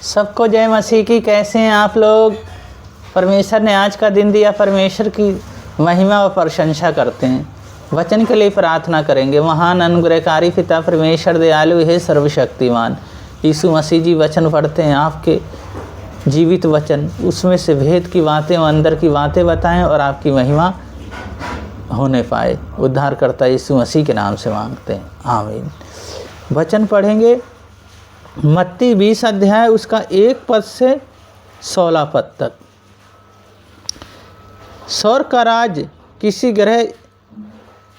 सबको जय मसीह की। कैसे हैं आप लोग? परमेश्वर ने आज का दिन दिया, परमेश्वर की महिमा और प्रशंसा करते हैं। वचन के लिए प्रार्थना करेंगे। महान अनुग्रहकारी पिता परमेश्वर दयालु है सर्वशक्तिमान, यीशु मसीह जी वचन पढ़ते हैं, आपके जीवित वचन, उसमें से भेद की बातें और अंदर की बातें बताएं और आपकी महिमा होने पाए। उद्धारकर्ता यीशु मसीह के नाम से मांगते हैं, आमीन। वचन पढ़ेंगे मत्ती 20 अध्याय, उसका 1 पद से 16 पद तक। स्वर्ग का राज किसी गृह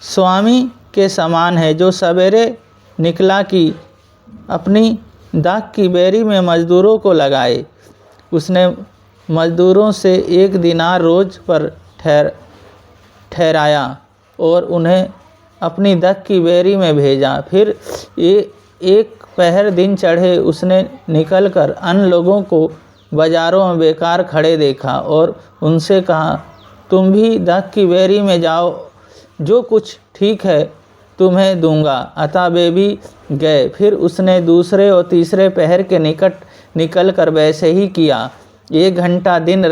स्वामी के समान है, जो सवेरे निकला कि अपनी दाख की बेरी में मजदूरों को लगाए। उसने मजदूरों से 1 दिनार रोज पर ठहराया और उन्हें अपनी दाख की बेरी में भेजा। फिर एक पहर दिन चढ़े उसने निकलकर अन्य लोगों को बाजारों में बेकार खड़े देखा और उनसे कहा, तुम भी दाख की बेरी में जाओ, जो कुछ ठीक है तुम्हें दूंगा। अतः वे भी गए। फिर उसने दूसरे और तीसरे पहर के निकट निकलकर वैसे ही किया। 1 घंटा दिन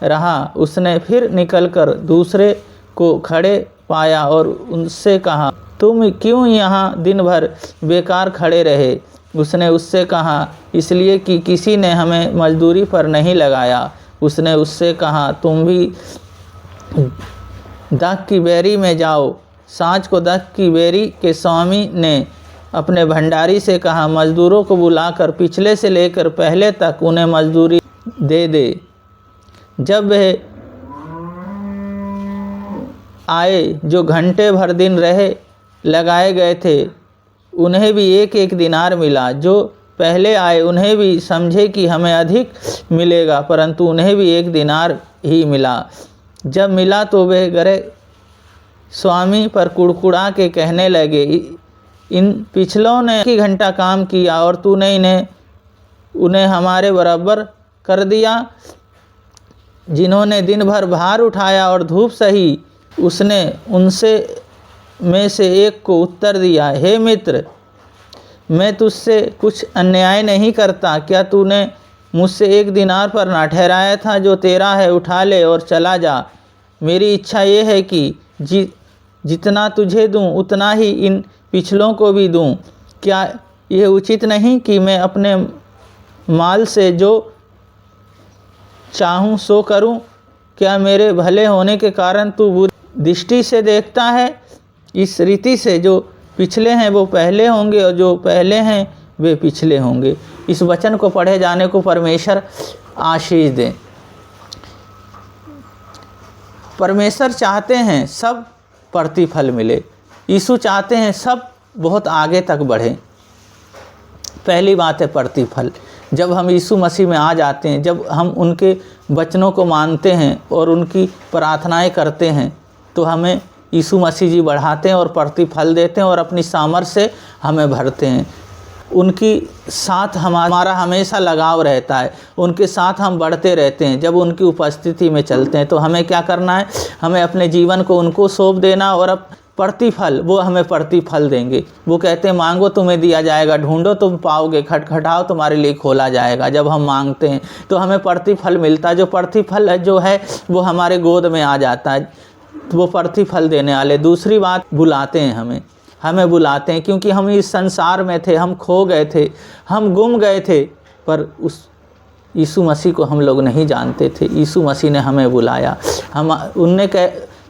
रहा। उसने फिर निकलकर दूसरे को खड़े पाया और उनसे कहा, तुम क्यों यहाँ दिन भर बेकार खड़े रहे? उसने उससे कहा, इसलिए कि किसी ने हमें मजदूरी पर नहीं लगाया। उसने उससे कहा, तुम भी दाख की बेरी में जाओ। साँझ को दाख की बेरी के स्वामी ने अपने भंडारी से कहा, मजदूरों को बुलाकर पिछले से लेकर पहले तक उन्हें मजदूरी दे दे। जब वे आए जो घंटे भर दिन लगाए गए थे, उन्हें भी 1 दिनार मिला। जो पहले आए उन्हें भी समझे कि हमें अधिक मिलेगा, परंतु उन्हें भी 1 दिनार ही मिला। जब मिला तो वे गृह स्वामी पर कुड़कुड़ा के कहने लगे, इन पिछलों ने 1 घंटा काम किया और तूने उन्हें हमारे बराबर कर दिया। जिन्होंने दिन भर भार उठाया और धूप सही। उसने उनसे में से एक को उत्तर दिया, हे मित्र, मैं तुझसे कुछ अन्याय नहीं करता। क्या तूने मुझसे 1 दिनार पर ना ठहराया था? जो तेरा है उठा ले और चला जा। मेरी इच्छा ये है कि जितना तुझे दूं उतना ही इन पिछलों को भी दूं। क्या यह उचित नहीं कि मैं अपने माल से जो चाहूं सो करूं? क्या मेरे भले होने के कारण तू बुरी दृष्टि से देखता है? इस रीति से जो पिछले हैं वो पहले होंगे और जो पहले हैं वे पिछले होंगे। इस वचन को पढ़े जाने को परमेश्वर आशीष दें। परमेश्वर चाहते हैं सब प्रतिफल मिले। यीशु चाहते हैं सब बहुत आगे तक बढ़ें। पहली बात है प्रतिफल। जब हम यीशु मसीह में आ जाते हैं, जब हम उनके वचनों को मानते हैं और उनकी प्रार्थनाएं करते हैं, तो हमें यीशु मसीह जी बढ़ाते हैं और प्रतिफल देते हैं और अपनी सामर्थ्य से हमें भरते हैं। उनकी साथ हमारा हमेशा लगाव रहता है, उनके साथ हम बढ़ते रहते हैं। जब उनकी उपस्थिति में चलते हैं तो हमें क्या करना है? हमें अपने जीवन को उनको सौंप देना और अब प्रतिफल, वो हमें प्रतिफल देंगे। वो कहते हैं, मांगो तुम्हें दिया जाएगा, ढूंढो तुम पाओगे, खटखटाओ तुम्हारे लिए खोला जाएगा। जब हम मांगते हैं तो हमें प्रतिफल मिलता है। जो प्रतिफल जो है वो हमारे गोद में आ जाता है, वो प्रतिफल देने वाले। दूसरी बात, बुलाते हैं हमें बुलाते हैं, क्योंकि हम इस संसार में थे, हम खो गए थे, हम गुम गए थे, पर उस यीशु मसीह को हम लोग नहीं जानते थे। यीशु मसीह ने हमें बुलाया।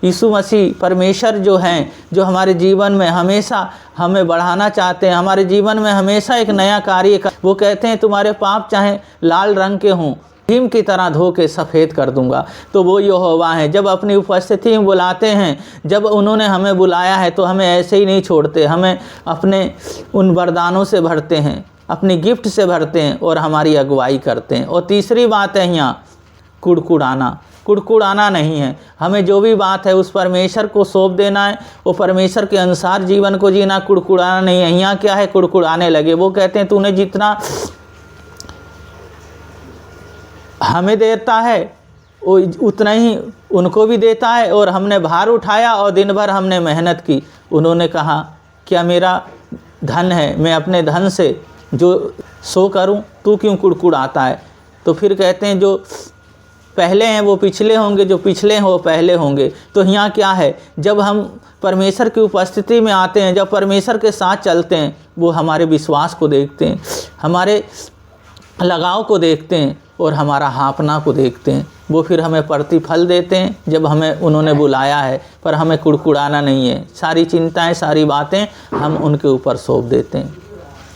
यीशु मसीह परमेश्वर जो हैं, जो हमारे जीवन में हमेशा हमें बढ़ाना चाहते हैं, हमारे जीवन में हमेशा एक नया कार्य वो कहते हैं, तुम्हारे पाप चाहे लाल रंग के हों, हिम की तरह धो के सफ़ेद कर दूंगा। तो वो यहोवा है। जब अपनी उपस्थिति में बुलाते हैं, जब उन्होंने हमें बुलाया है, तो हमें ऐसे ही नहीं छोड़ते। हमें अपने उन वरदानों से भरते हैं, अपनी गिफ्ट से भरते हैं और हमारी अगुवाई करते हैं। और तीसरी बात है यहाँ कुड़कुड़ाना नहीं है। हमें जो भी बात है उस परमेश्वर को सौंप देना है, वो परमेश्वर के अनुसार जीवन को जीना, कुड़कुड़ाना नहीं है। यहाँ क्या है? कुड़कुड़ाने लगे। वो कहते हैं, तूने जितना हमें देता है वो उतना ही उनको भी देता है, और हमने भार उठाया और दिन भर हमने मेहनत की। उन्होंने कहा, क्या मेरा धन है, मैं अपने धन से जो सो करूं, तू क्यों कुड़कुड़ाता है। तो फिर कहते हैं जो पहले हैं वो पिछले होंगे, जो पिछले हैं वो पहले होंगे। तो यहाँ क्या है, जब हम परमेश्वर की उपस्थिति में आते हैं, जब परमेश्वर के साथ चलते हैं, वो हमारे विश्वास को देखते हैं, हमारे लगाव को देखते हैं और हमारा हाँफना को देखते हैं। वो फिर हमें प्रतिफल देते हैं जब हमें उन्होंने बुलाया है, पर हमें कुड़कुड़ाना नहीं है। सारी चिंताएं, सारी बातें हम उनके ऊपर सौंप देते हैं।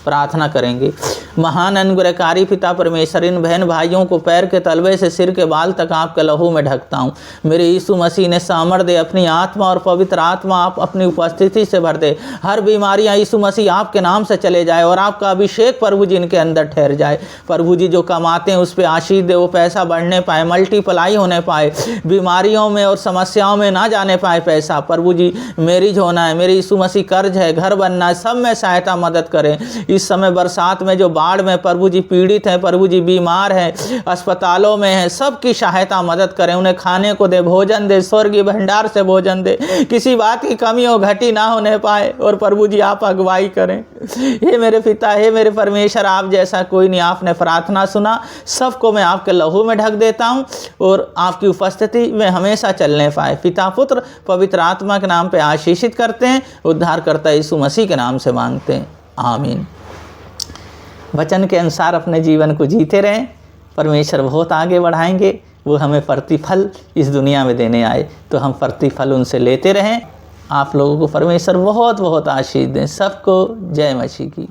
प्रार्थना करेंगे। महान अनुग्रहकारी पिता परमेश्वर, इन बहन भाइयों को पैर के तलवे से सिर के बाल तक आपके लहू में ढकता हूँ। मेरे यीशु मसीह ने सामर्थ दे, अपनी आत्मा और पवित्र आत्मा आप अपनी उपस्थिति से भर दे। हर बीमारियाँ यीशु मसीह आपके नाम से चले जाए और आपका अभिषेक प्रभु जी इनके अंदर ठहर जाए। प्रभु जी जो कमाते हैं उस पर आशीष दे, वो पैसा बढ़ने पाए, मल्टीप्लाई होने पाए, बीमारियों में और समस्याओं में ना जाने पाए पैसा। प्रभु जी मैरिज होना है, मेरे यीशु मसीह कर्ज है, घर बनना है, सब में सहायता मदद करें। इस समय बरसात में जो बाढ़ में प्रभु जी पीड़ित हैं, प्रभु जी बीमार हैं, अस्पतालों में हैं, सबकी सहायता मदद करें। उन्हें खाने को दे, भोजन दे, स्वर्गीय भंडार से भोजन दे, किसी बात की कमी हो घटी ना होने पाए। और प्रभु जी आप अगुवाई करें। हे मेरे पिता, हे मेरे परमेश्वर, आप जैसा कोई नहीं। आपने प्रार्थना सुना, सबको मैं आपके लहू में ढक देता हूँ और आपकी उपस्थिति में हमेशा चलने पाए। पिता पुत्र पवित्र आत्मा के नाम पे आशीषित करते हैं, उद्धारकर्ता यीशु मसीह के नाम से मांगते हैं, आमीन। वचन के अनुसार अपने जीवन को जीते रहें, परमेश्वर बहुत आगे बढ़ाएंगे। वो हमें प्रतिफल इस दुनिया में देने आए, तो हम प्रतिफल उनसे लेते रहें। आप लोगों को परमेश्वर बहुत बहुत आशीष दें। सबको जय मसीह की।